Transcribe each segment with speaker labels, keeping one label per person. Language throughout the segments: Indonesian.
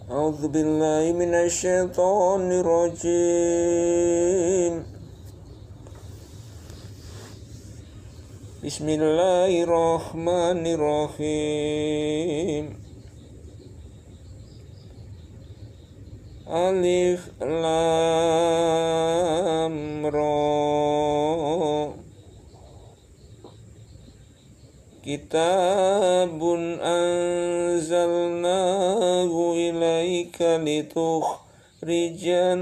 Speaker 1: A'udzu billahi minasyaitonir rajim. Bismillahirrahmanirrahim. Alif lam ra. Kitabun anzalnahu ilaika litukhrijan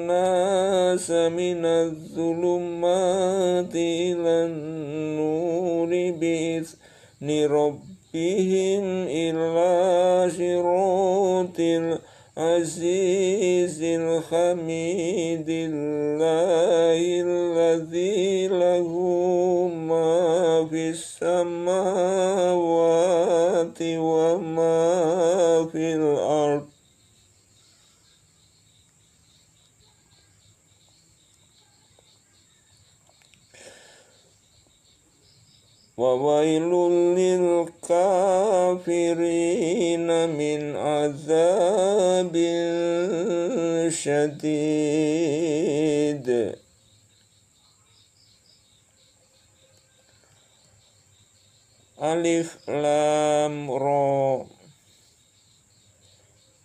Speaker 1: nasa minadz zulumati ilan nuri bi'izni rabbihim ila siratil azizil hamidillahil ladzi lahu ma fis samawati wa ma fil ard. Wa wailul lil kafirina min azabin syadid. Alif lam ra.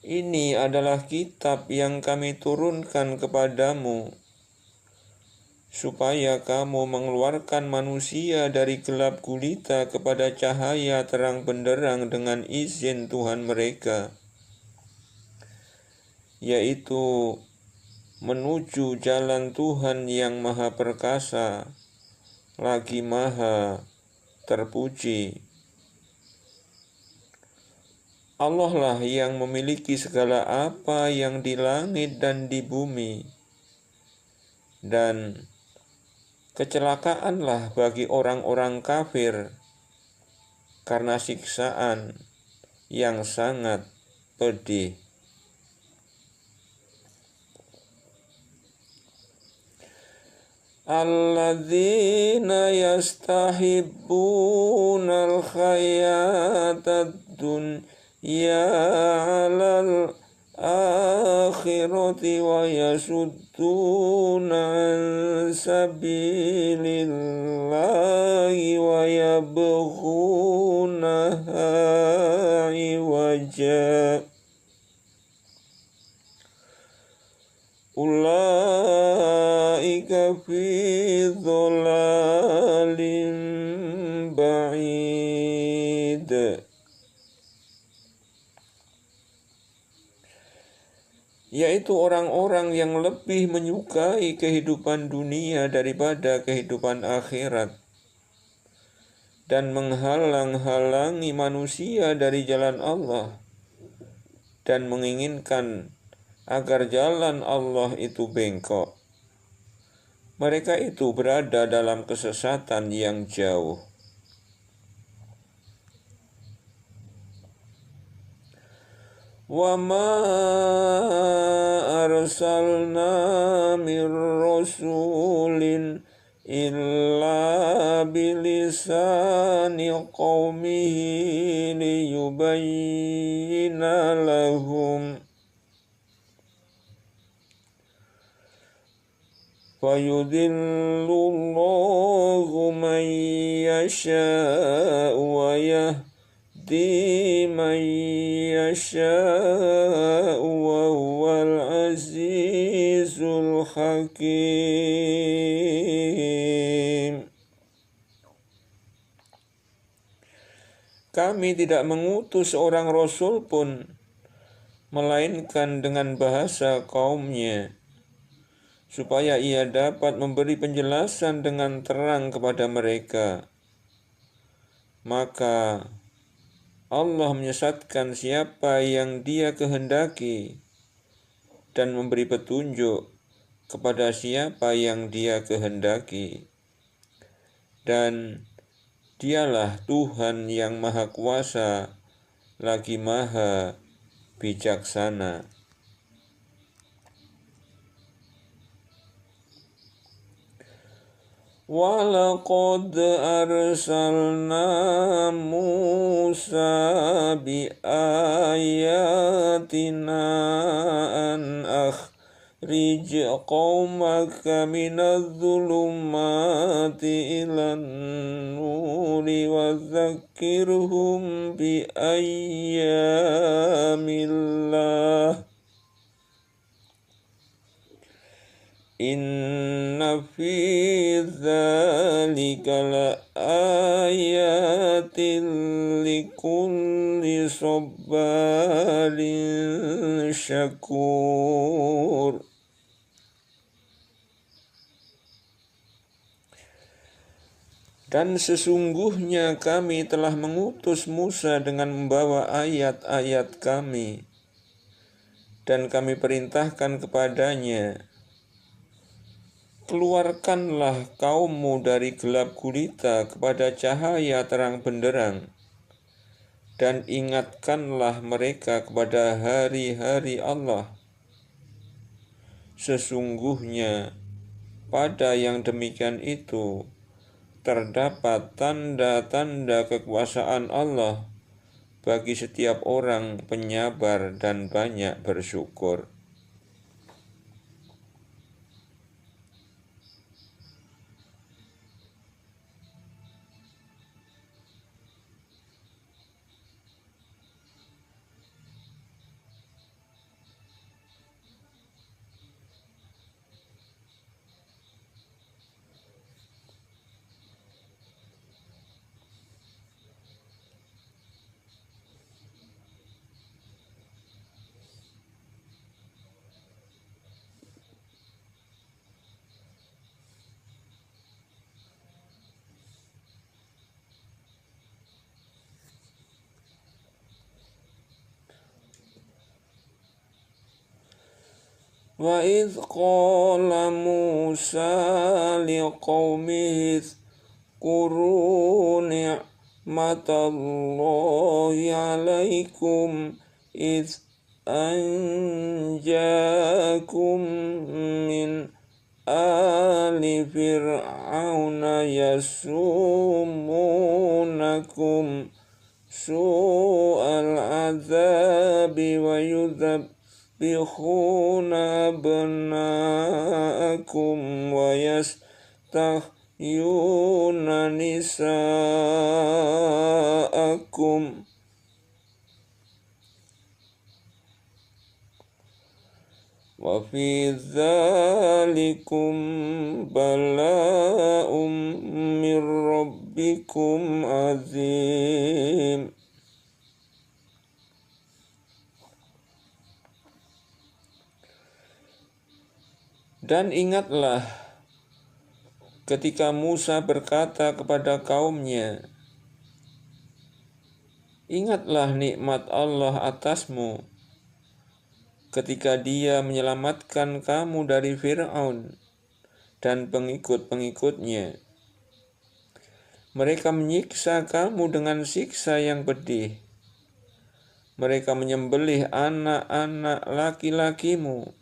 Speaker 1: Ini adalah kitab yang kami turunkan kepadamu supaya kamu mengeluarkan manusia dari gelap gulita kepada cahaya terang benderang dengan izin Tuhan mereka, yaitu menuju jalan Tuhan yang maha perkasa, lagi maha terpuji. Allah lah yang memiliki segala apa yang di langit dan di bumi, dan kecelakaanlah bagi orang-orang kafir karena siksaan yang sangat pedih. Alladzina yastahibbunal hayatad dunya 'alal akhirati wa yasudduna an sabilillahi wa yabghunaha iwaja. Ulaika fi dhalalin ba'id. Yaitu orang-orang yang lebih menyukai kehidupan dunia daripada kehidupan akhirat, dan menghalang-halangi manusia dari jalan Allah, dan menginginkan agar jalan Allah itu bengkok. Mereka itu berada dalam kesesatan yang jauh. Wa ma arsalna mir rasulin illa bilisani qaumihi liyubayyina lahum fayudillullahu man yasha'u wa yahdi man yasha'u wa huwal azizul hakim. Kami tidak mengutus seorang rasul pun melainkan dengan bahasa kaumnya, supaya ia dapat memberi penjelasan dengan terang kepada mereka. Maka Allah menyesatkan siapa yang Dia kehendaki dan memberi petunjuk kepada siapa yang Dia kehendaki. Dan Dialah Tuhan yang Maha Kuasa, lagi Maha Bijaksana. Walaqad arsalna Musa bi ayatina آياتنا أن أخرج قومك من الظلمات إلى النور وذكرهم بأيام الله إن في ذلك لآيات لكل صبار شكور. Dan sesungguhnya kami telah mengutus Musa dengan membawa ayat-ayat kami, dan kami perintahkan kepadanya, keluarkanlah kaummu dari gelap gulita kepada cahaya terang benderang, dan ingatkanlah mereka kepada hari-hari Allah. Sesungguhnya pada yang demikian itu terdapat tanda-tanda kekuasaan Allah bagi setiap orang penyabar dan banyak bersyukur. وَإِذْ قَالَ مُوسَى لِقَوْمِهِ اذْكُرُوا نِعْمَةَ اللَّهِ عَلَيْكُمْ إِذْ أَنْجَاكُمْ مِنْ آلِ فِرْعَوْنَ يَسُومُونَكُمْ سُوءَ الْعَذَابِ ويذبحون أبناءكم ويستحيون نساءكم وفي ذلكم بلاء من ربكم عظيم. Dan ingatlah ketika Musa berkata kepada kaumnya, ingatlah nikmat Allah atasmu ketika Dia menyelamatkan kamu dari Fir'aun dan pengikut-pengikutnya. Mereka menyiksa kamu dengan siksa yang pedih. Mereka menyembelih anak-anak laki-lakimu,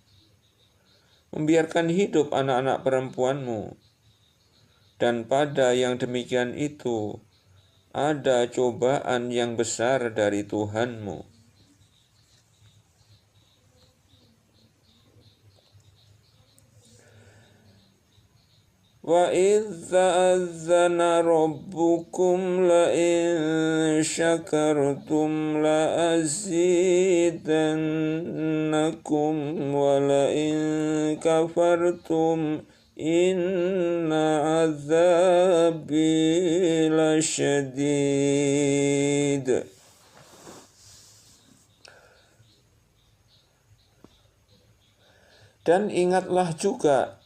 Speaker 1: membiarkan hidup anak-anak perempuanmu, dan pada yang demikian itu ada cobaan yang besar dari Tuhanmu. وَإِذْ تَأَذَّنَ رَبُّكُمْ لَئِن شَكَرْتُمْ لَأَزِيدَنَّكُمْ وَلَئِن كَفَرْتُمْ إِنَّ عَذَابِي لَشَدِيدٌ. Dan ingatlah juga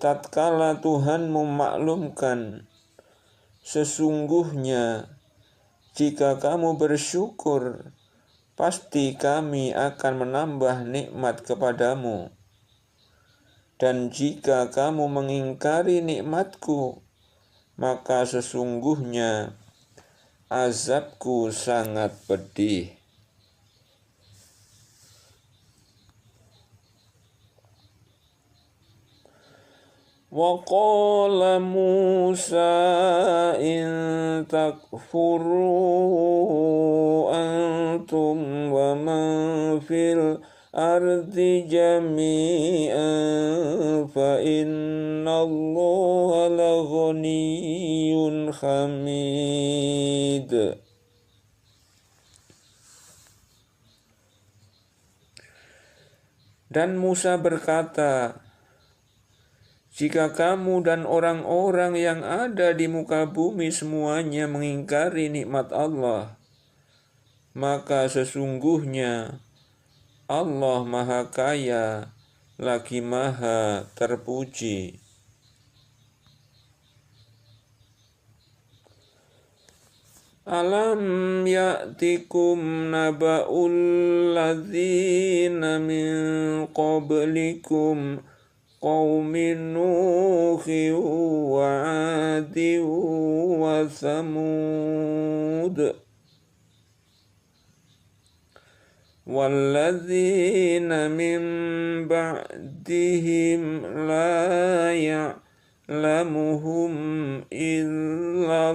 Speaker 1: tatkala Tuhan memaklumkan, sesungguhnya jika kamu bersyukur, pasti kami akan menambah nikmat kepadamu. Dan jika kamu mengingkari nikmatku, maka sesungguhnya azabku sangat pedih. وَقَالَ مُوسَى إِن تَكْفُرُوا أَنْتُمْ وَمَنْ fil ardi jami'an fa innallaha laghaniyyun hamid. Dan Musa berkata, jika kamu dan orang-orang yang ada di muka bumi semuanya mengingkari nikmat Allah, maka sesungguhnya Allah Maha Kaya lagi Maha Terpuji. Alam ya'tikum naba'ul ladzina min qablikum qaumin Nuhi wa 'Adi wa Thamud walladzina min ba'dihim la ya'lamuhum illallah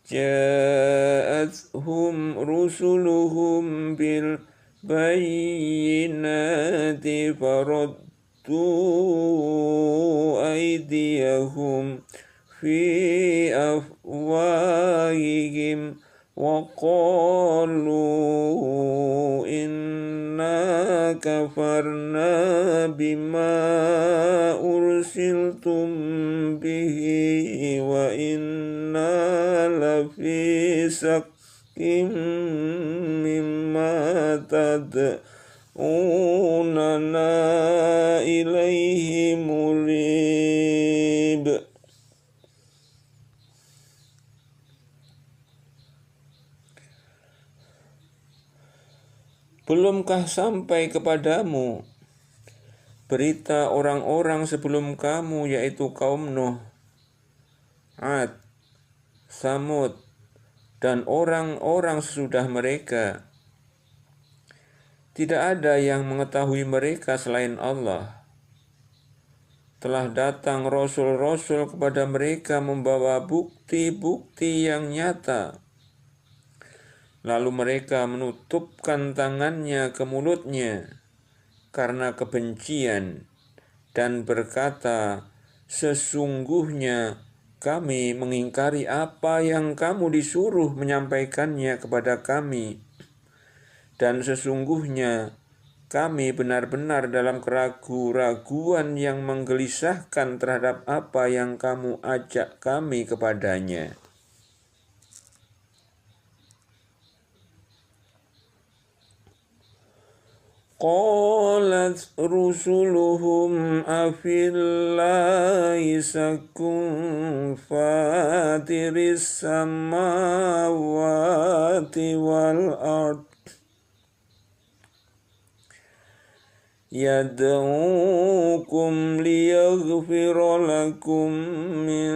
Speaker 1: ja'athum rusuluhum bil bayyinati faraddu aydiyahum fi afwahihim wa qalu inna kafarna bima ursiltum bihi wa inna lafi sakkim mimma tad'unana ilaihi murib. Belumkah sampai kepadamu berita orang-orang sebelum kamu, yaitu kaum Nuh, 'Ad, Tsamud, dan orang-orang sesudah mereka? Tidak ada yang mengetahui mereka selain Allah. Telah datang rasul-rasul kepada mereka membawa bukti-bukti yang nyata. Lalu mereka menutupkan tangannya ke mulutnya karena kebencian dan berkata, sesungguhnya kami mengingkari apa yang kamu disuruh menyampaikannya kepada kami, dan sesungguhnya kami benar-benar dalam keraguan-raguan yang menggelisahkan terhadap apa yang kamu ajak kami kepadanya. Qalat rusuluhum afillahi sakun fatiris samawati wal ard yad'ukum liyaghfira lakum min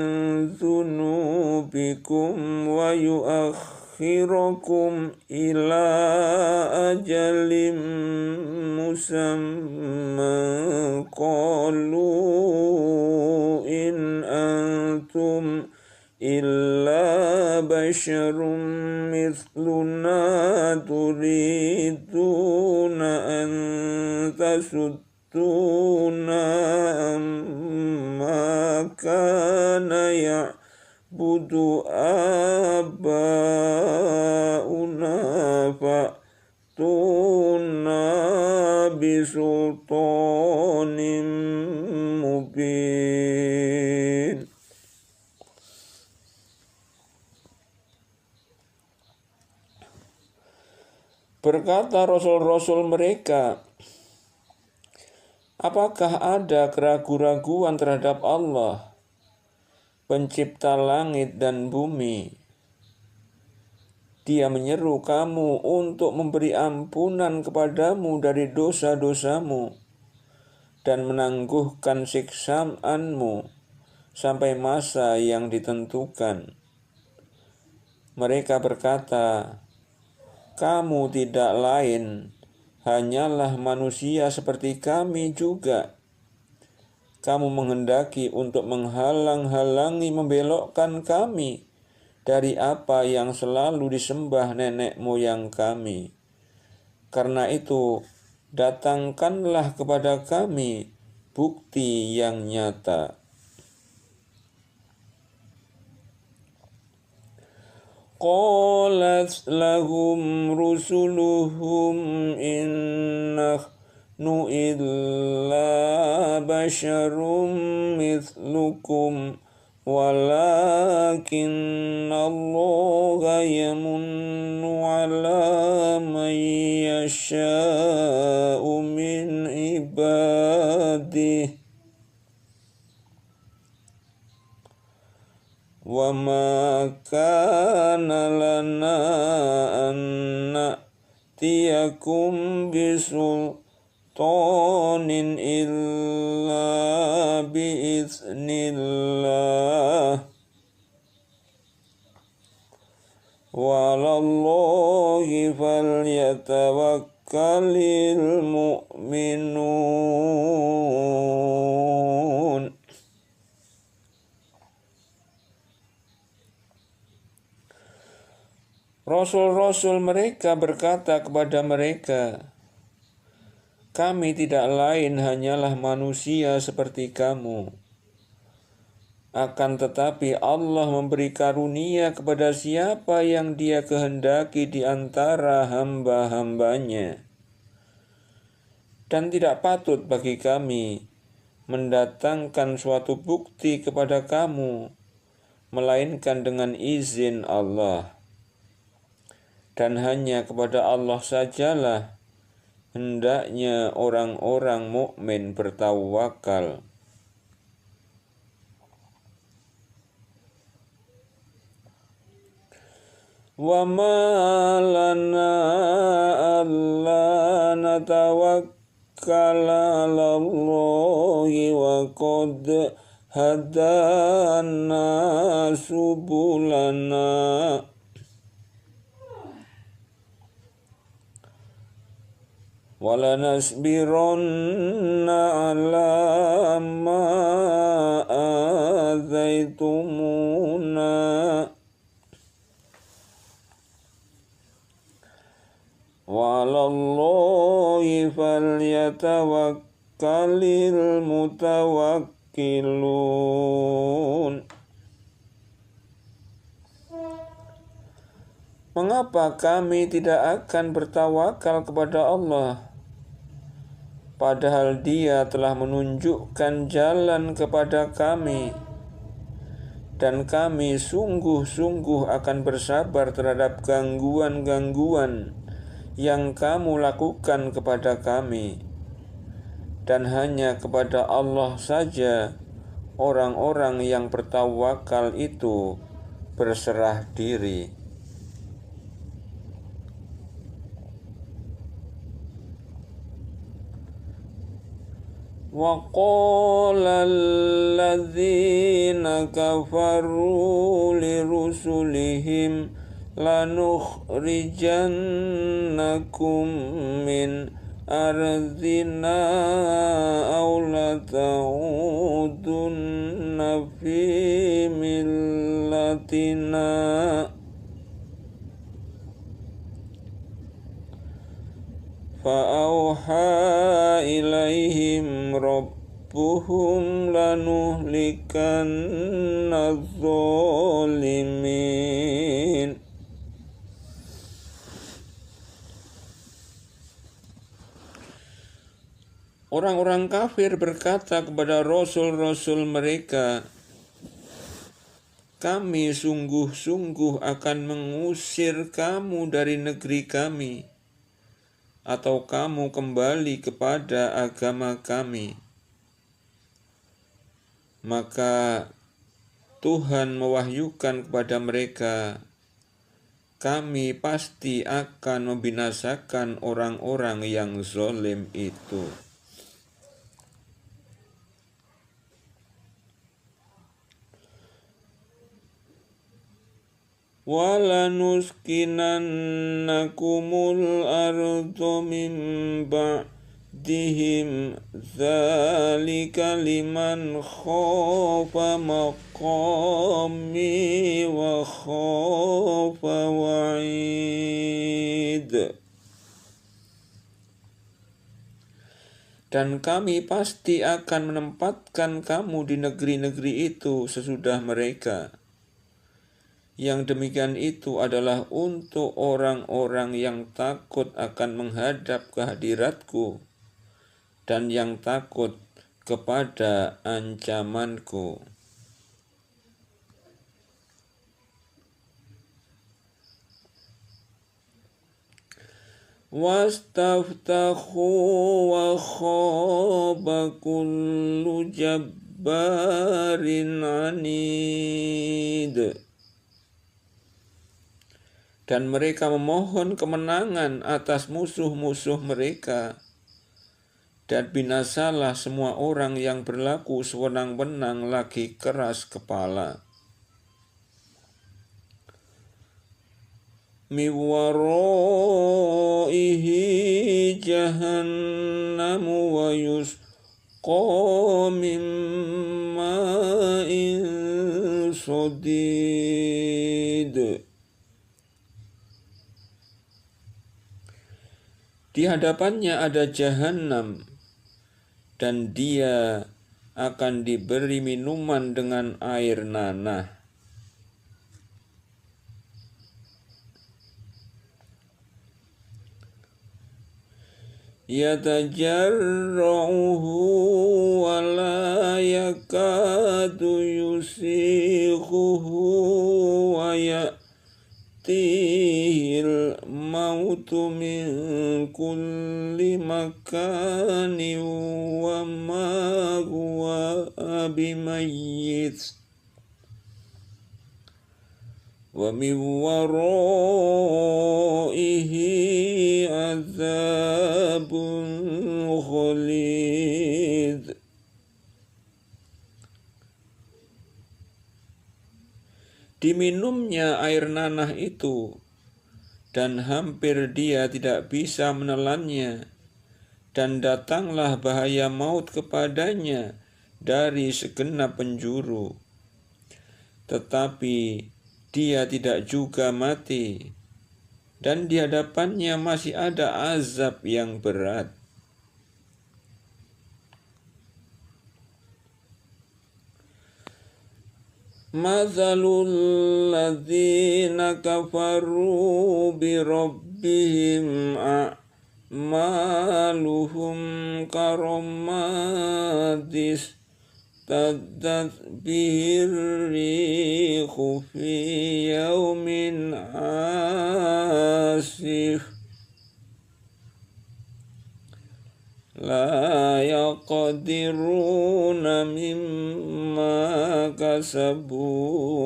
Speaker 1: dhunubikum wa yu'akhirakum ila ajalim musamma qalu in antum illa basyarum mithluna turiduna an tasudduna amma kana ya'budu abauna fa'tuna bisultanin mubin. Berkata rasul-rasul mereka, apakah ada keraguan-raguan terhadap Allah, pencipta langit dan bumi? Dia menyeru kamu untuk memberi ampunan kepadamu dari dosa-dosamu dan menangguhkan siksaanmu sampai masa yang ditentukan. Mereka berkata, kamu tidak lain, hanyalah manusia seperti kami juga. Kamu menghendaki untuk menghalang-halangi, membelokkan kami dari apa yang selalu disembah nenek moyang kami. Karena itu, datangkanlah kepada kami bukti yang nyata. Qalat lahum rusuluhum in nahnu illa basyarum mithlukum walakinna Allah yamunnu ala man yasha'u min ibadihi wa ma kana lana an na'tiyakum bisultanin illa biiznillah wa 'alallahi falyatawakkalul mu'minun. Rasul-rasul mereka berkata kepada mereka, kami tidak lain hanyalah manusia seperti kamu. Akan tetapi Allah memberi karunia kepada siapa yang Dia kehendaki di antara hamba-hambanya. Dan tidak patut bagi kami mendatangkan suatu bukti kepada kamu, melainkan dengan izin Allah. Dan hanya kepada Allah sajalah hendaknya orang-orang mukmin bertawakal. Wa ma lana alla natawakkala 'alallahi wa qad hadana subulana walanasbiranna ala ma azaitumuna wa 'alallahi falyatawakkalul mutawakkilun. Mengapa kami tidak akan bertawakal kepada Allah? Padahal Dia telah menunjukkan jalan kepada kami, dan kami sungguh-sungguh akan bersabar terhadap gangguan-gangguan yang kamu lakukan kepada kami. Dan hanya kepada Allah saja orang-orang yang bertawakal itu berserah diri. وَقَالَ الَّذِينَ كَفَرُوا لِرُسُلِهِمْ لَنُخْرِجَنَّكُمْ مِنْ أَرْضِنَا أَوْ لَتَعُودُنَّ فِي مِلَّتِنَا فَأَوْحَى إِلَيْهِمْ رَبُّهُمْ لَنُهْلِكَنَّ الظَّالِمِينَ. Orang-orang kafir berkata kepada rasul-rasul mereka, kami sungguh-sungguh akan mengusir kamu dari negeri kami, atau kamu kembali kepada agama kami. Maka Tuhan mewahyukan kepada mereka, kami pasti akan membinasakan orang-orang yang zalim itu. وَلَنُسْكِنَنَّكُمُ الْأَرْضَ مِنْ بَعْدِهِمْ raddihim dzalika liman khafa maqami wa khafa wa'id. Dan kami pasti akan menempatkan kamu di negeri-negeri itu sesudah mereka. Yang demikian itu adalah untuk orang-orang yang takut akan menghadap kehadiratku dan yang takut kepada ancamanku. Wastaftahu wa khaba kullu jabbarin anid. Dan mereka memohon kemenangan atas musuh-musuh mereka. Dan binasalah semua orang yang berlaku sewenang-wenang lagi keras kepala. Mi waraihi jahannamu wa yusqa min ma'in sadid. Di hadapannya ada jahanam dan dia akan diberi minuman dengan air nanah. Yatajarra'uhu wa la yakadu yusighuhu wa ya'tihil mautu min kulli makanin wa ma huwa bimayyit wa min waraihi azabun khalid. Diminumnya air nanah itu, dan hampir dia tidak bisa menelannya, dan datanglah bahaya maut kepadanya dari segenap penjuru. Tetapi dia tidak juga mati, dan di hadapannya masih ada azab yang berat. Mathalul ladzina kafaru bi rabbihim a'maluhum karamadis taddat bihir rihu fi yawmin asif la yaqdiruna mimma kasabu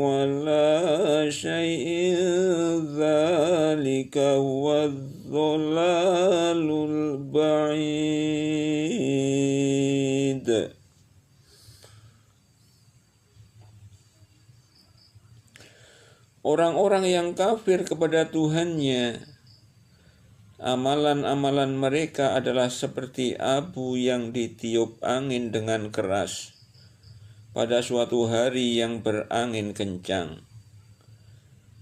Speaker 1: wala syai'in dzalika wadh-dhalalul ba'id. Orang-orang yang kafir kepada Tuhannya, amalan-amalan mereka adalah seperti abu yang ditiup angin dengan keras pada suatu hari yang berangin kencang.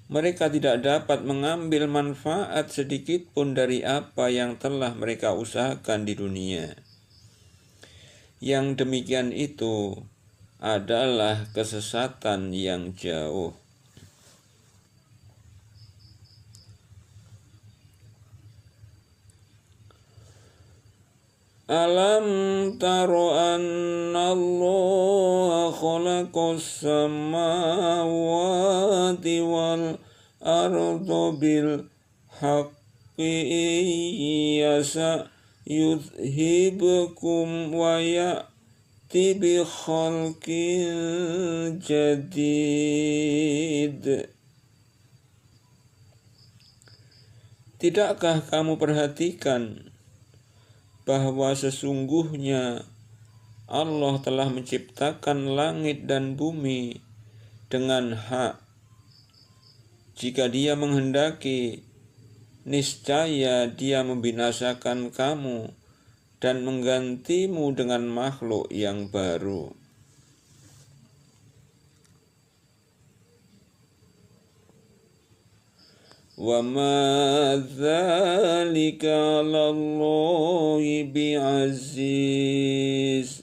Speaker 1: Mereka tidak dapat mengambil manfaat sedikit pun dari apa yang telah mereka usahakan di dunia. Yang demikian itu adalah kesesatan yang jauh. Alam taro anna Allah khalaqas samawati wal arda bil haqqi yasa yudhibukum wa ya'ti bi khalqin jadid. Tidakkah kamu perhatikan bahwa sesungguhnya Allah telah menciptakan langit dan bumi dengan hak. Jika Dia menghendaki, niscaya Dia membinasakan kamu dan menggantimu dengan makhluk yang baru. Wa ma dzalika 'alallahi bi'aziz.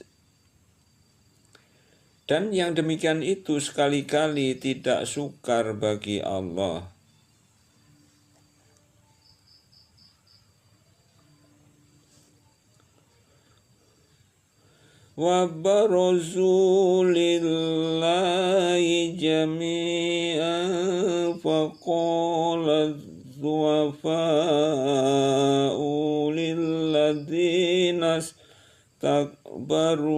Speaker 1: Dan yang demikian itu sekali-kali tidak sukar bagi Allah. Wa barazu lillahi jami'an faqala dhu'afa'u lilladzina istakbaru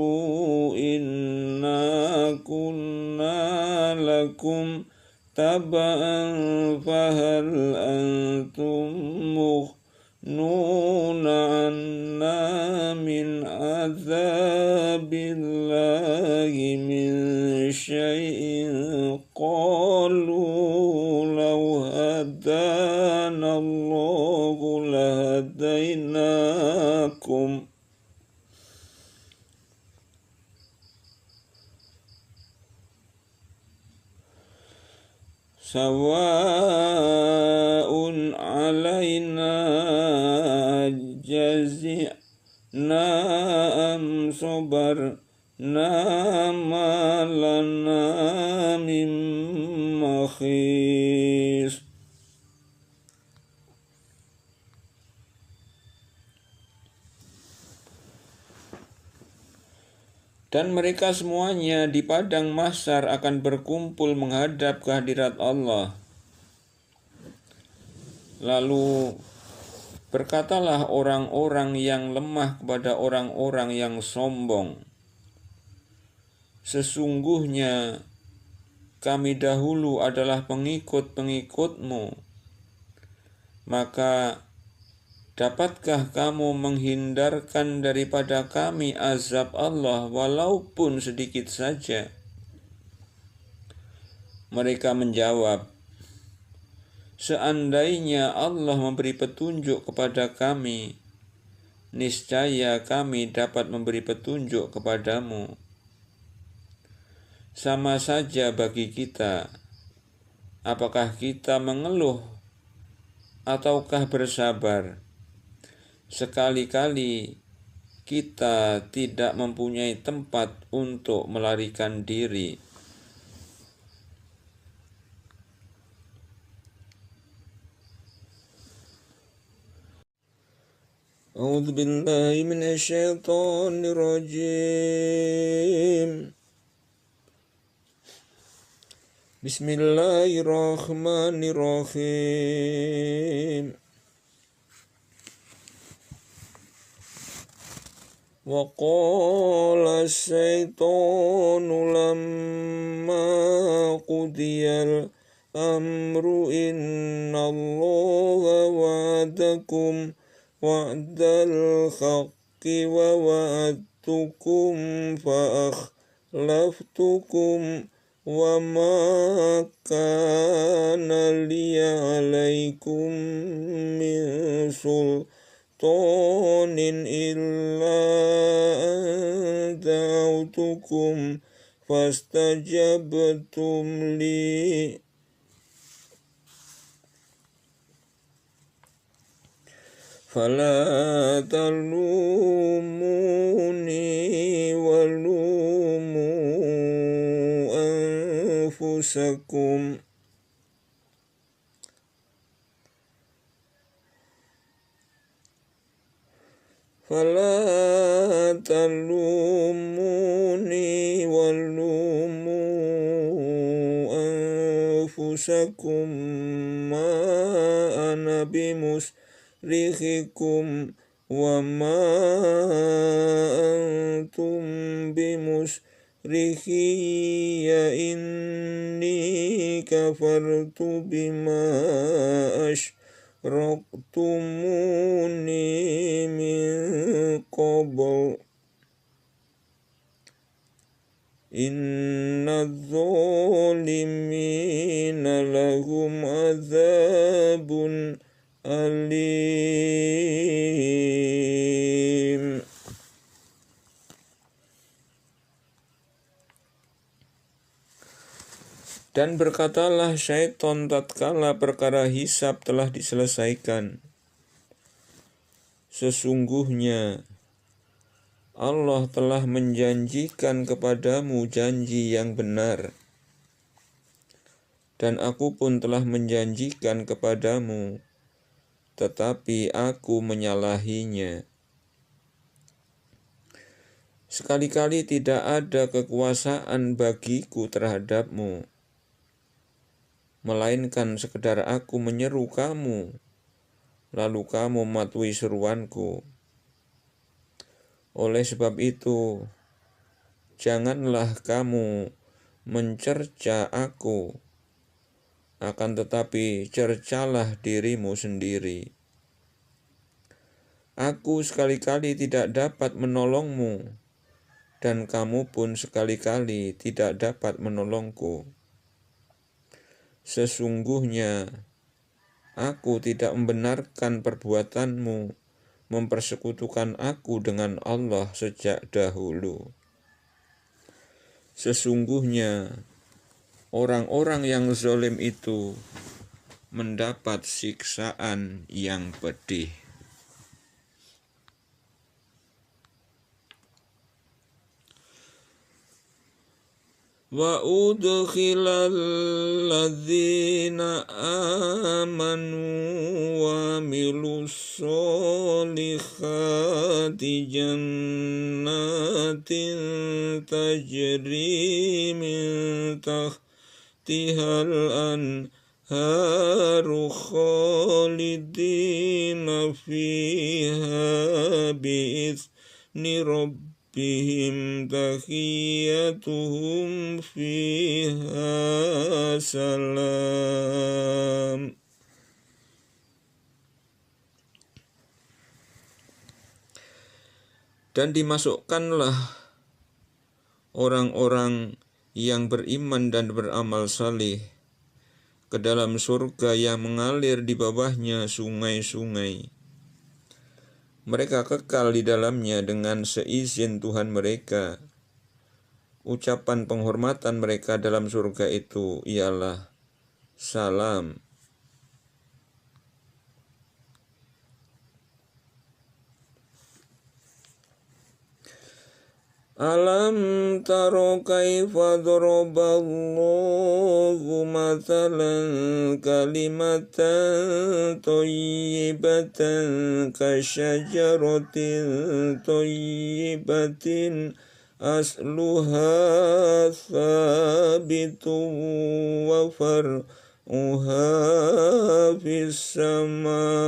Speaker 1: inna kunna lakum taba'an fahal antum nuna anna min azabillahi min syai'in qalu law hadana Allahu lahadainakum sawa'un alaina jazi'na am sabarna ma lana min makhis. Dan mereka semuanya di padang mahsyar akan berkumpul menghadap kehadirat Allah. Lalu berkatalah orang-orang yang lemah kepada orang-orang yang sombong, sesungguhnya kami dahulu adalah pengikut-pengikutmu, maka dapatkah kamu menghindarkan daripada kami azab Allah walaupun sedikit saja? Mereka menjawab, seandainya Allah memberi petunjuk kepada kami, niscaya kami dapat memberi petunjuk kepadamu. Sama saja bagi kita, apakah kita mengeluh ataukah bersabar? Sekali-kali kita tidak mempunyai tempat untuk melarikan diri. A'udzu billahi minasy syaithanir rajim. Bismillahirrahmanirrahim. Wa qala asyaitanu lamma qudiyal amru innallaha wa'adakum wa'dal haqqi wa wa'adtukum fa akhlaftukum wa ma kana liya alaikum min sultanin illa an da'autukum fastajabtum li fala talumuni walumu anfusakum fala talumuni walumu anfusakum ma ana bimusrikhikum wa ma antum bimusrikhiya inni kafartu bima asyraktumuni min qabl inna adh-dhalimina lahum adzabun alim. Dan berkatalah syaitan tatkala perkara hisab telah diselesaikan, sesungguhnya Allah telah menjanjikan kepadamu janji yang benar, dan aku pun telah menjanjikan kepadamu, tetapi aku menyalahinya. Sekali-kali tidak ada kekuasaan bagiku terhadapmu, melainkan sekedar aku menyeru kamu, lalu kamu mematuhi seruanku. Oleh sebab itu, janganlah kamu mencerca aku, akan tetapi cercalah dirimu sendiri. Aku sekali-kali tidak dapat menolongmu, dan kamu pun sekali-kali tidak dapat menolongku. Sesungguhnya aku tidak membenarkan perbuatanmu mempersekutukan aku dengan Allah sejak dahulu. Sesungguhnya orang-orang yang zalim itu mendapat siksaan yang pedih. Wa udkhilal ladzina amanu wa amilus solihati jannatin tajri min tahtihal anharu khalidina fiha bi'izni rabbihim tahiyyatuhum fiha salam. Dan dimasukkanlah orang-orang yang beriman dan beramal saleh ke dalam surga yang mengalir di bawahnya sungai-sungai. Mereka kekal di dalamnya dengan seizin Tuhan mereka. Ucapan penghormatan mereka dalam surga itu ialah salam. Alam taro kaifa daraballahu mathalan kalimatan thayyibatan kasyajaratin thayyibatin asluha thabitun wa far'uha fis sama'.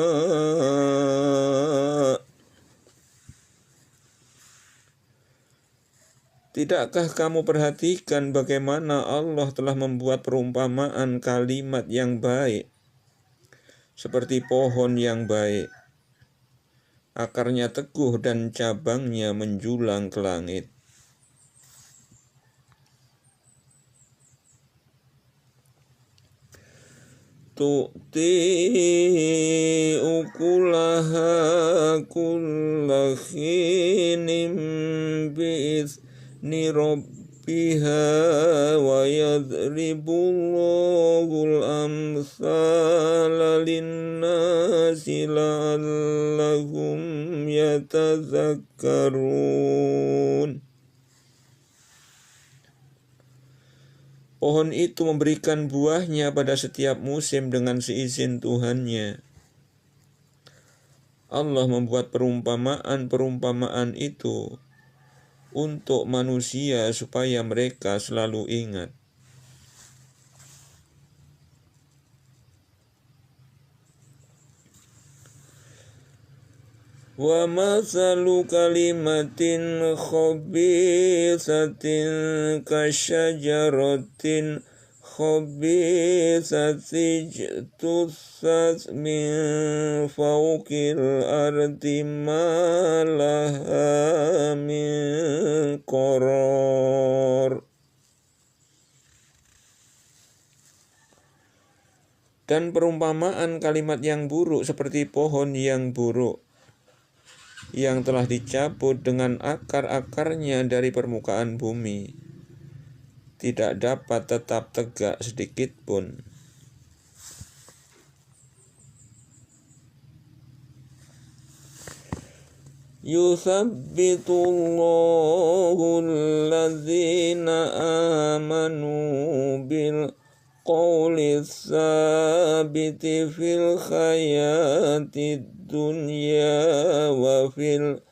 Speaker 1: Tidakkah kamu perhatikan bagaimana Allah telah membuat perumpamaan kalimat yang baik, seperti pohon yang baik, akarnya teguh dan cabangnya menjulang ke langit. Tu'ti ukulaha kulla khinin bi'izni rabbiha wa yadribullahul amthala linnasi la'allahum yatadzakkarun. Pohon itu memberikan buahnya pada setiap musim dengan seizin Tuhannya. Allah membuat perumpamaan-perumpamaan itu untuk manusia supaya mereka selalu ingat. Wa mathalu kalimatin khabisatin kasyajaratin khabisatin ijtussat min fawqil ardi ma laha min qarar. Dan perumpamaan kalimat yang buruk seperti pohon yang buruk yang telah dicabut dengan akar-akarnya dari permukaan bumi. tidak dapat tetap tegak sedikit pun. Yuthabbitullahu alladzina amanu bil qawli tsabiti fil hayati dunya wa fil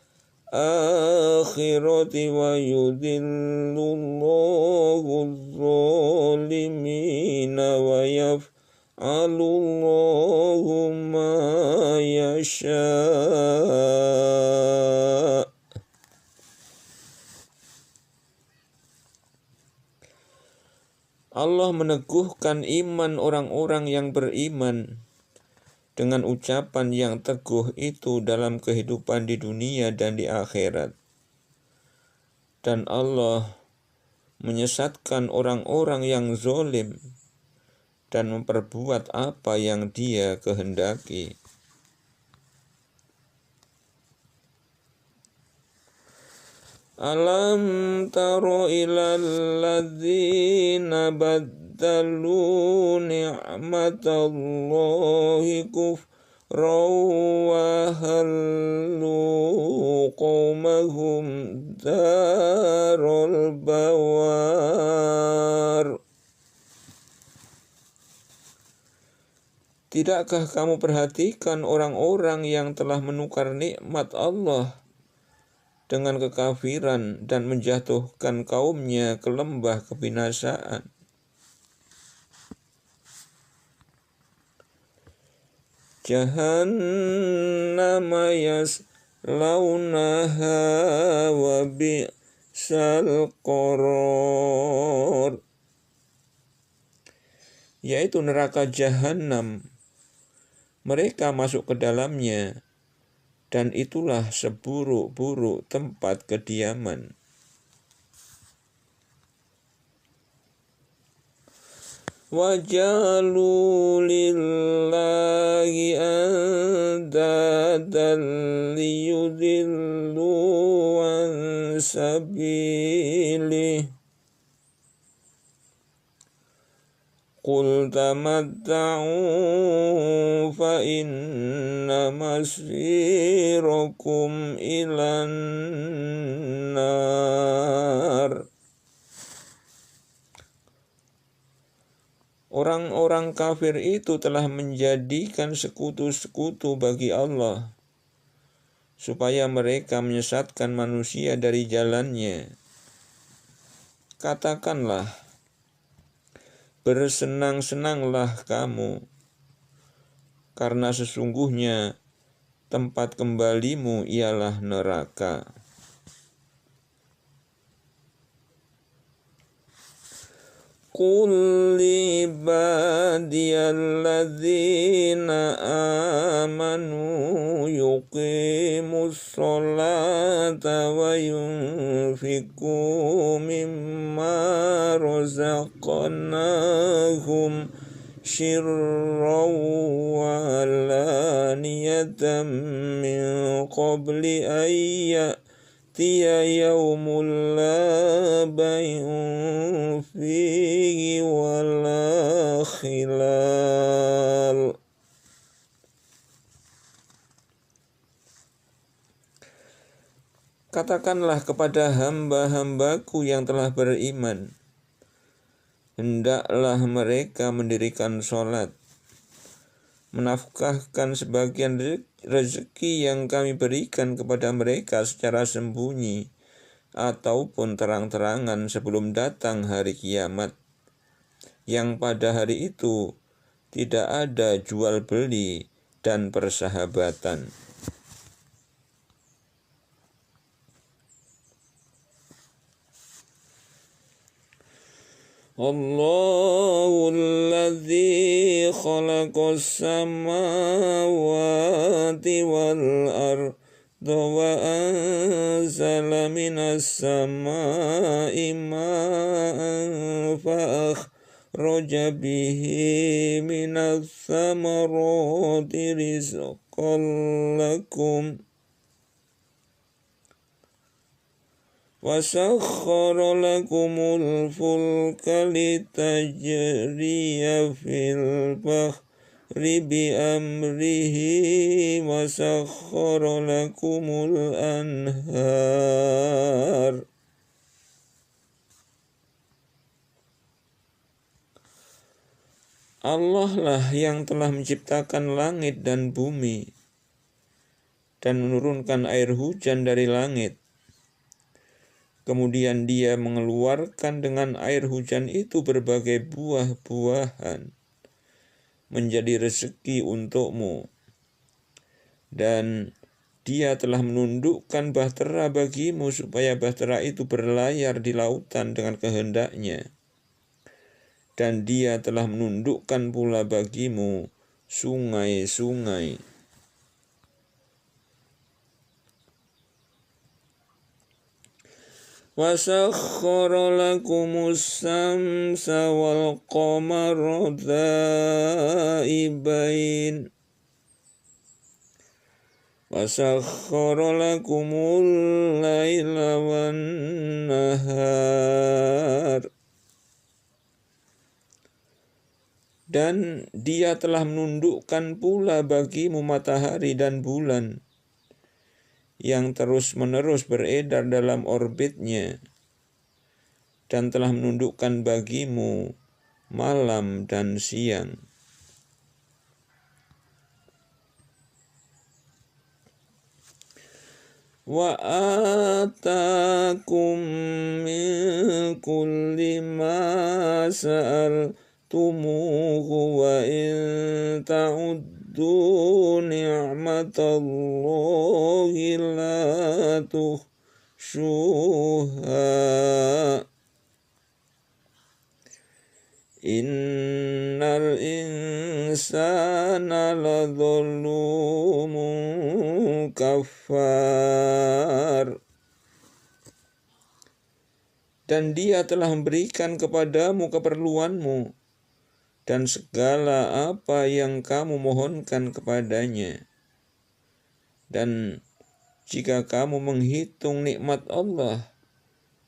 Speaker 1: akhirati wa yudhillullahu adh-dhalimina wa yaf'alullahu ma yasha'. Allah meneguhkan iman orang-orang yang beriman dengan ucapan yang teguh itu dalam kehidupan di dunia dan di akhirat. Dan Allah menyesatkan orang-orang yang zalim dan memperbuat apa yang Dia kehendaki. Alam taro ilal ladzina baddalu ni'matallahi kufran wa halu qaumahum darul bawar. Tidakkah kamu perhatikan orang-orang yang telah menukar nikmat Allah dengan kekafiran dan menjatuhkan kaumnya ke lembah kebinasaan? Jahannama yaslaunaha wa bi'sal qarar, yaitu neraka Jahannam. Mereka masuk ke dalamnya, dan itulah seburuk-buruk tempat kediaman. Wajalu lillahi andadan liyudillu an sabilih. Qul tamatta'u fa inna masirakum ilan nar. Orang-orang kafir itu telah menjadikan sekutu-sekutu bagi Allah, supaya mereka menyesatkan manusia dari jalannya. Katakanlah, bersenang-senanglah kamu, karena sesungguhnya tempat kembalimu ialah neraka. Qul li'ibadiyalladzina amanu yuqimus sholata wa yunfiqu mimma razaqnahum sirran wa alaniyatan min qabli an ya'tiya yawmun la bay'un fihi wa la khilal. Katakanlah kepada hamba-hambaku yang telah beriman, hendaklah mereka mendirikan sholat, menafkahkan sebagian rezeki yang kami berikan kepada mereka secara sembunyi ataupun terang-terangan sebelum datang hari kiamat, yang pada hari itu tidak ada jual beli dan persahabatan. Allahul ladzi khalaqas samawati wal arda wa anzala minas samai ma'an fa akhraja bihi minas samarati rizqan lakum وَسَخَّرَ لَكُمُ الْفُلْكَ لِتَجْرِيَ فِي الْبَحْرِ بِأَمْرِهِ وَسَخَّرَ لَكُمُ الْأَنْهَارَ. Allah lah yang telah menciptakan langit dan bumi dan menurunkan air hujan dari langit. Kemudian Dia mengeluarkan dengan air hujan itu berbagai buah-buahan menjadi rezeki untukmu. Dan Dia telah menundukkan bahtera bagimu supaya bahtera itu berlayar di lautan dengan kehendaknya. Dan Dia telah menundukkan pula bagimu sungai-sungai. وَسَخَّرَ لَكُمُ الشَّمْسَ وَالْقَمَرَ دَائِبَيْنِ وَسَخَّرَ لَكُمُ اللَّيْلَ وَالنَّهَارَ. Dan Dia telah menundukkan pula bagimu matahari dan bulan yang terus-menerus beredar dalam orbitnya, dan telah menundukkan bagimu malam dan siang. Wa atakum min kulli ma sa'altumuhu wa in ta'uddu ni'matallahi la tuhsuha. Innal insana ladzalumun kafar. Dan Dia telah memberikan kepadamu keperluanmu dan segala apa yang kamu mohonkan kepadanya. Dan jika kamu menghitung nikmat Allah,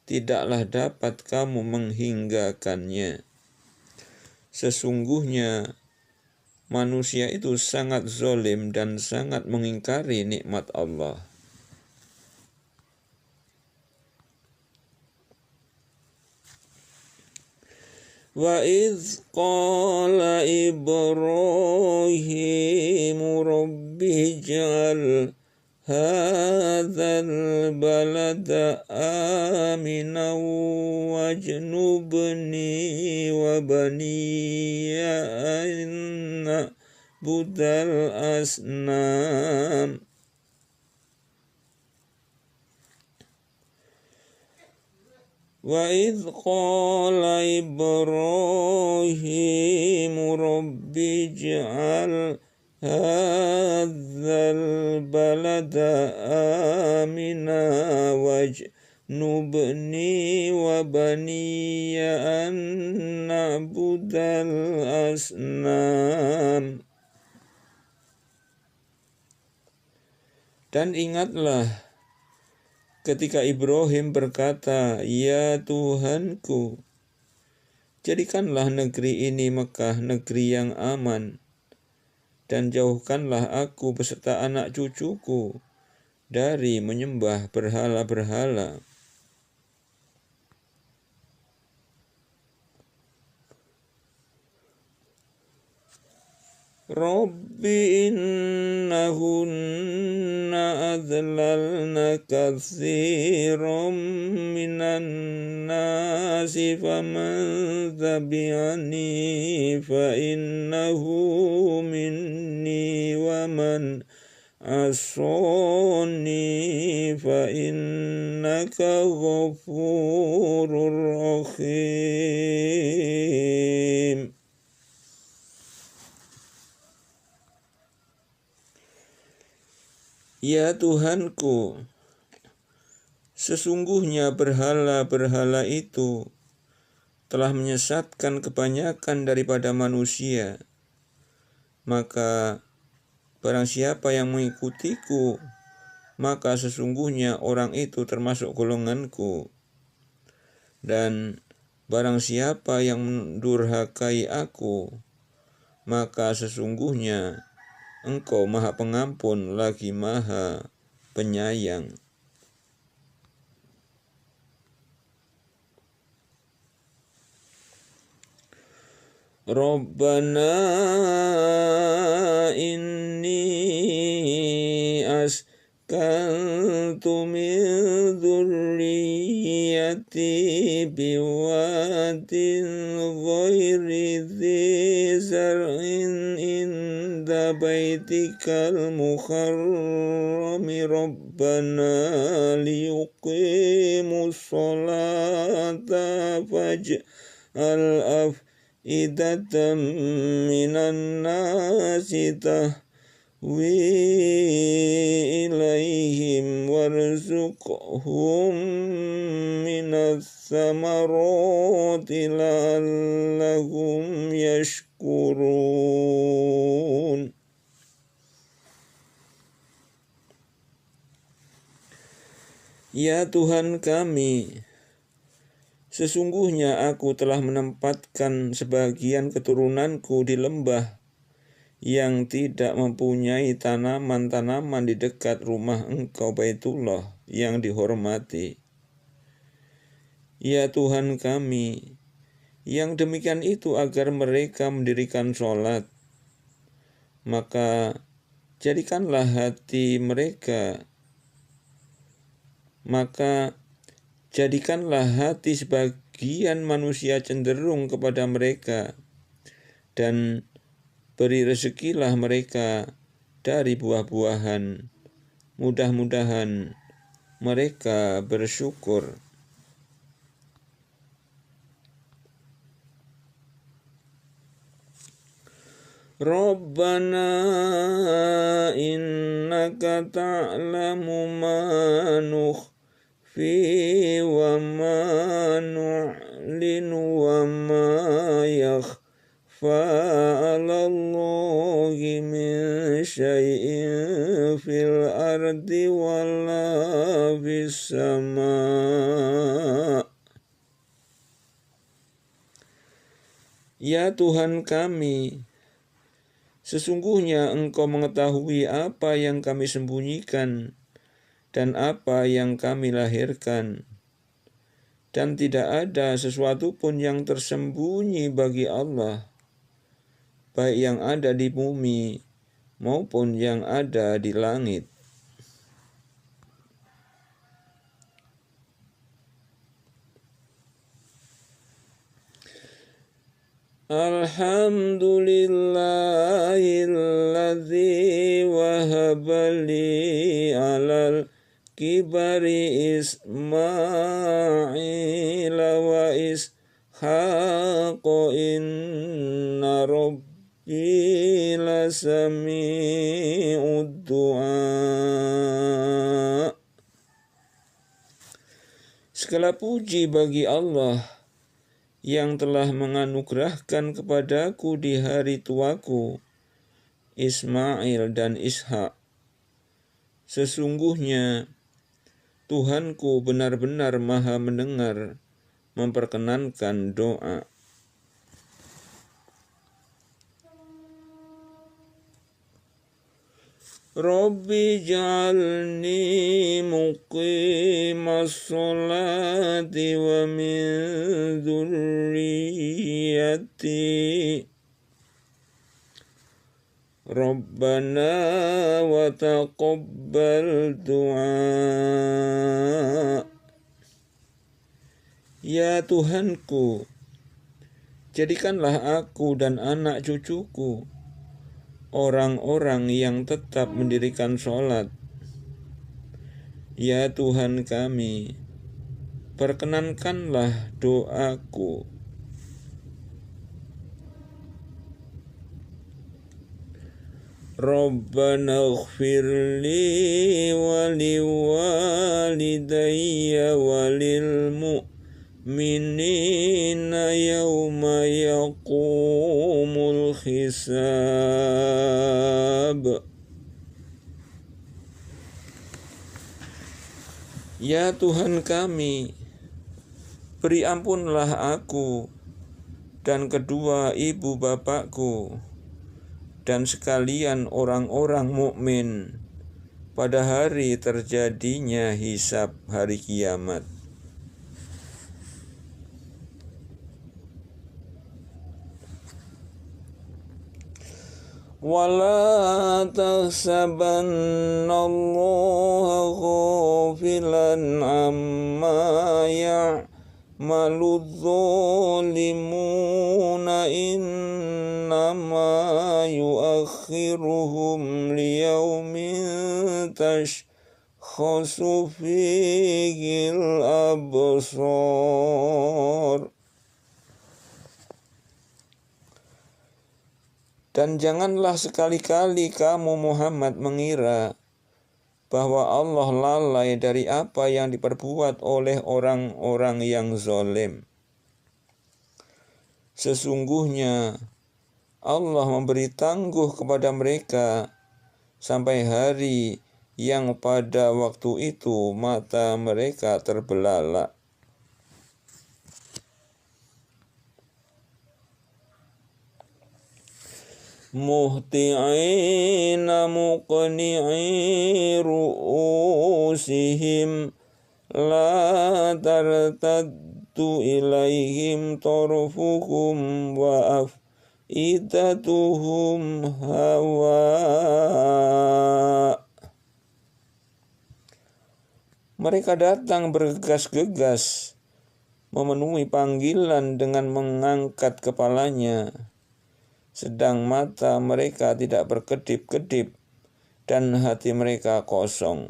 Speaker 1: tidaklah dapat kamu menghinggakannya. Sesungguhnya manusia itu sangat zalim dan sangat mengingkari nikmat Allah. Wa idz qala Ibrahimu rabbi ij'al hadzal balada aminan wajnubni wa baniya an na'budal asnam. Wa idz qala Ibrahimu rabbi ij'al hadzal balada amina wajnubni wa baniya an na'budal asnam. Dan ingatlah ketika Ibrahim berkata, "Ya Tuhanku, jadikanlah negeri ini Mekah negeri yang aman, dan jauhkanlah aku beserta anak cucuku dari menyembah berhala-berhala." Rabbi innahunna adlalna katsiran minan nasi faman tabi'ani fa innahu minni wa man asani fa innaka ghafurur rahim. Ya Tuhanku, sesungguhnya berhala-berhala itu telah menyesatkan kebanyakan daripada manusia. Maka barang siapa yang mengikutiku, maka sesungguhnya orang itu termasuk golonganku. Dan barang siapa yang mendurhakai aku, maka sesungguhnya Engkau Maha Pengampun lagi Maha Penyayang. Rabbana inni askantu min dzurriyyati biwadin ghairi dzi zar'in inda baitikal muharrami Rabbana liyuqimus sholata faj'al idatan minan nasi tahwi ilaihim warzuqhum minas samarati la'allahum yashkurun. Ya Tuhan kami, sesungguhnya aku telah menempatkan sebagian keturunanku di lembah yang tidak mempunyai tanaman-tanaman di dekat rumah Engkau Baitullah yang dihormati. Ya Tuhan kami, yang demikian itu agar mereka mendirikan sholat, maka jadikanlah hati mereka, jadikanlah hati sebagian manusia cenderung kepada mereka, dan beri rezekilah mereka dari buah-buahan. Mudah-mudahan mereka bersyukur. Rabbana innaka ta'lamu ma nukhfi wa ma nu'linu wa ma yakhfa 'ala Allahi min syai'in fil ardi wala fis sama'. Ya Tuhan kami, sesungguhnya Engkau mengetahui apa yang kami sembunyikan dan apa yang kami lahirkan, dan tidak ada sesuatu pun yang tersembunyi bagi Allah, baik yang ada di bumi maupun yang ada di langit. Alhamdulillahilladzi wahaba li 'alal kibari Ismaila wa Ishaqa inna rabbi lasami'ud du'a. Segala puji bagi Allah yang telah menganugerahkan kepadaku di hari tuaku Ismail dan Ishak. Sesungguhnya Tuhanku benar-benar maha mendengar, memperkenankan doa. Rabbi ja'alni muqimas sholati wa min dzurriyyati Rabbana wa taqabbal du'a. Ya Tuhanku, jadikanlah aku dan anak cucuku orang-orang yang tetap mendirikan sholat. Ya Tuhan kami, perkenankanlah doaku. Rabbana ighfirli wa liwalidayya wa lil mu'minina yawma yaqumul hisab. Ya Tuhan kami, beri ampunlah aku dan kedua ibu bapakku dan sekalian orang-orang mukmin pada hari terjadinya hisab hari kiamat. Wala tahsabannallaha ghafilan amma ya'malu dzalimuna innama yuakhiruhum liyaumin tashkhasu fihil absar. Dan janganlah sekali-kali kamu Muhammad mengira bahwa Allah lalai dari apa yang diperbuat oleh orang-orang yang zalim. Sesungguhnya Allah memberi tangguh kepada mereka sampai hari yang pada waktu itu mata mereka terbelalak. Muhti'ina muqni'i ru'usihim la tartaddu ilaihim tarfuhum wa afidatuhum hawa. Mereka datang bergegas-gegas memenuhi panggilan dengan mengangkat kepalanya, sedang mata mereka tidak berkedip-kedip dan hati mereka kosong.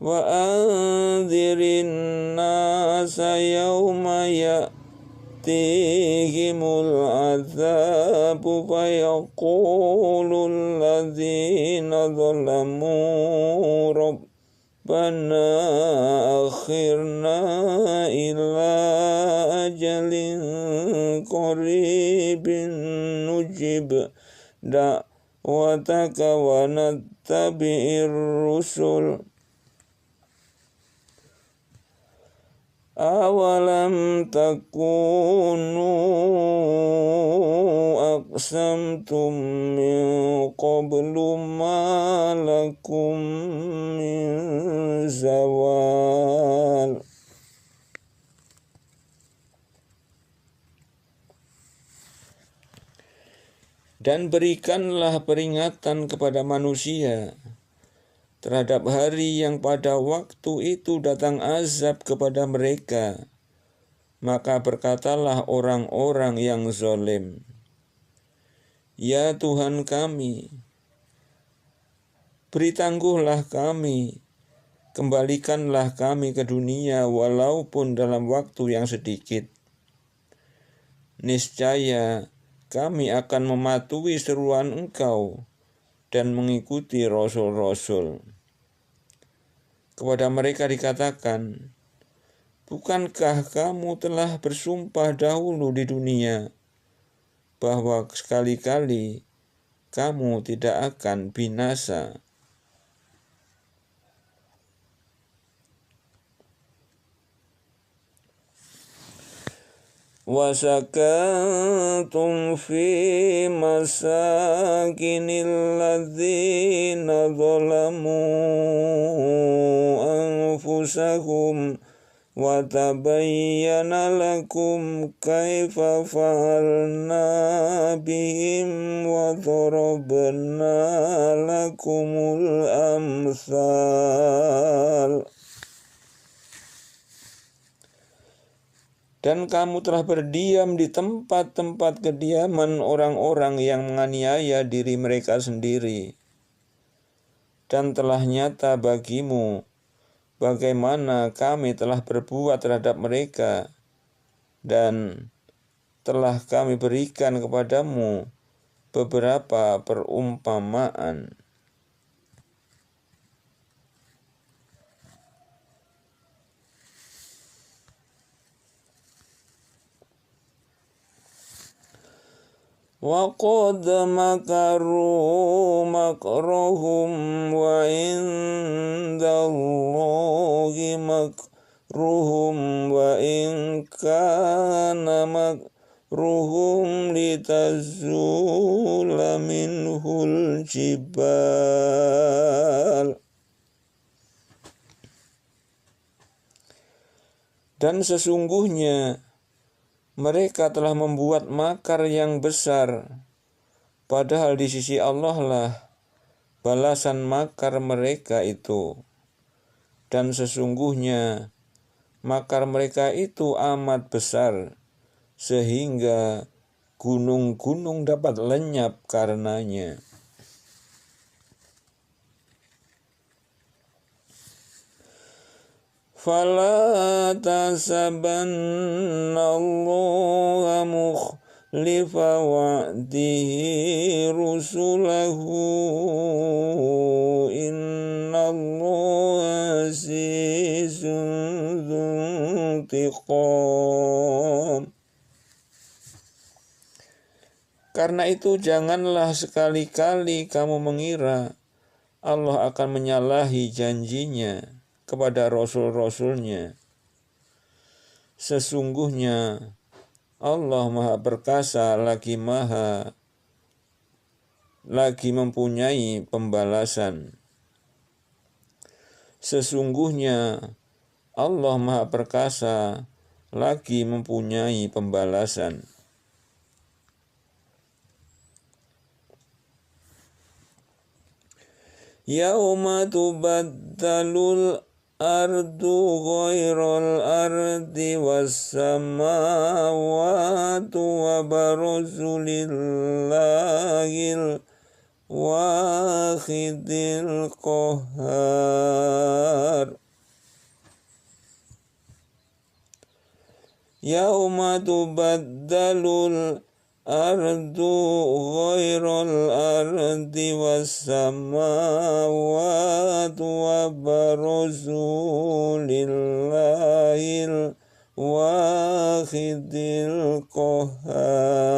Speaker 1: Wa anzirin nasa yawma ya'tihimul azabu fayaqulul ladzina zalamu Rabbana akhirna ila ajalin qaribin nujib da'wataka wa nattabi'ir rusul. Awalam takunu aqsamtum min qablu ma lakum min zawal. Dan berikanlah peringatan kepada manusia terhadap hari yang pada waktu itu datang azab kepada mereka. Maka berkatalah orang-orang yang zalim, Ya Tuhan kami, beri tangguhlah kami, kembalikanlah kami ke dunia walaupun dalam waktu yang sedikit. Niscaya kami akan mematuhi seruan Engkau dan mengikuti rasul-rasul. Kepada mereka dikatakan, bukankah kamu telah bersumpah dahulu di dunia bahwa sekali-kali kamu tidak akan binasa? وَسَكَنْتُمْ فِي مَسَاكِنِ الَّذِينَ ظَلَمُوا أَنفُسَهُمْ وَتَبَيَّنَ لَكُمْ كَيْفَ فَعَلْنَا بِهِمْ وَضَرَبْنَا لَكُمُ الْأَمْثَالَ. Dan kamu telah berdiam di tempat-tempat kediaman orang-orang yang menganiaya diri mereka sendiri. Dan telah nyata bagimu bagaimana kami telah berbuat terhadap mereka, dan telah kami berikan kepadamu beberapa perumpamaan. wa qad makaru makrahum wa indallahi makruhum wa in kana makruhum litazula minhul jibal. Dan sesungguhnya mereka telah membuat makar yang besar, padahal di sisi Allah lah balasan makar mereka itu. Dan sesungguhnya makar mereka itu amat besar, sehingga gunung-gunung dapat lenyap karenanya. Fala tasabanna Allah mukhlifa wa'dihi rusulahu inna Allah azizun dzuntiqam. Karena itu janganlah sekali-kali kamu mengira Allah akan menyalahi janjinya kepada rasul-rasulnya. Sesungguhnya Allah Maha Perkasa lagi mempunyai pembalasan. Sesungguhnya Allah Maha Perkasa lagi mempunyai pembalasan. Yauma tubaddalul ardu ghairal ardi wassamawatu wa baruzu lillahil wahidil qahhar. Yauma tubaddalul ardu ghairal ardi wassamawatu wa baruzu lillahil wahidil qahhar.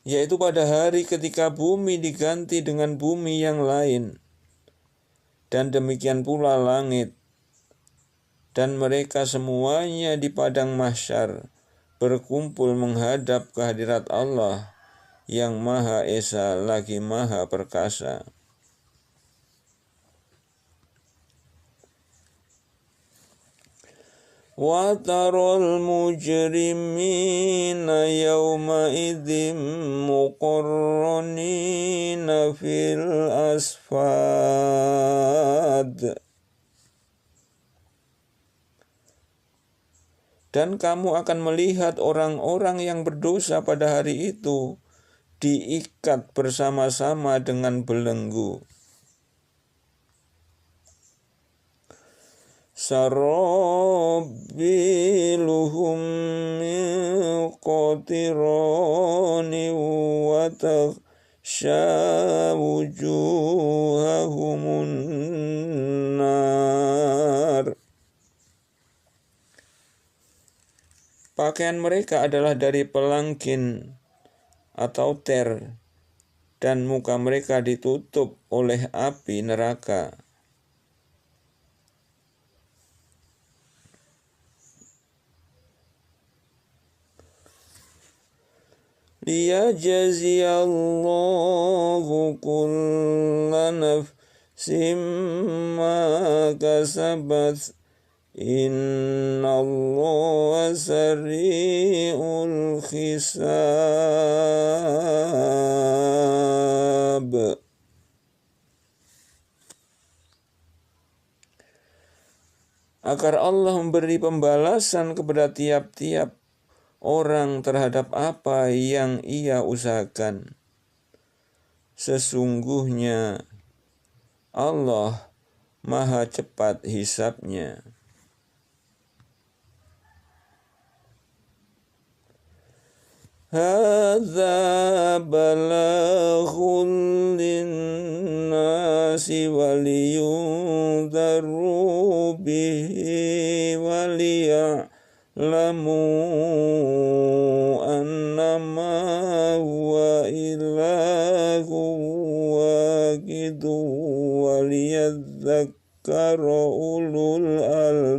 Speaker 1: Yaitu pada hari ketika bumi diganti dengan bumi yang lain, dan demikian pula langit, dan mereka semuanya di padang mahsyar berkumpul menghadap kehadirat Allah yang Maha Esa lagi Maha Perkasa. Wa taral mujrimina yawma idzim muqarranina fil asfad. Dan kamu akan melihat orang-orang yang berdosa pada hari itu diikat bersama-sama dengan belenggu. Sarabiluhum min qatirani wa taghsha wujuhahumun nar. Pakaian mereka adalah dari pelangkin atau ter, dan muka mereka ditutup oleh api neraka. Liyajziyallahu kulla nafsim ma kasabat innallaha sari'ul hisab. Agar Allah memberi pembalasan kepada tiap-tiap orang terhadap apa yang ia usahakan. Sesungguhnya Allah Maha cepat hisabnya. Hadza balaghun linnasi waliyundaru bihi waliya'lamu annama huwa ilahu wahidu waliyadzakkara ulul albab.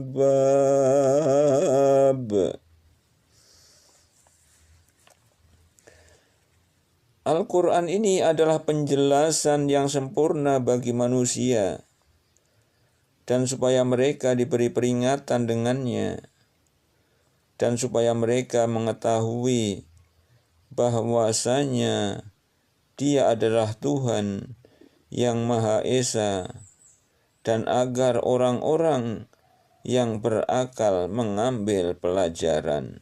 Speaker 1: Al-Quran ini adalah penjelasan yang sempurna bagi manusia, dan supaya mereka diberi peringatan dengannya, dan supaya mereka mengetahui bahwasanya Dia adalah Tuhan yang Maha Esa, dan agar orang-orang yang berakal mengambil pelajaran.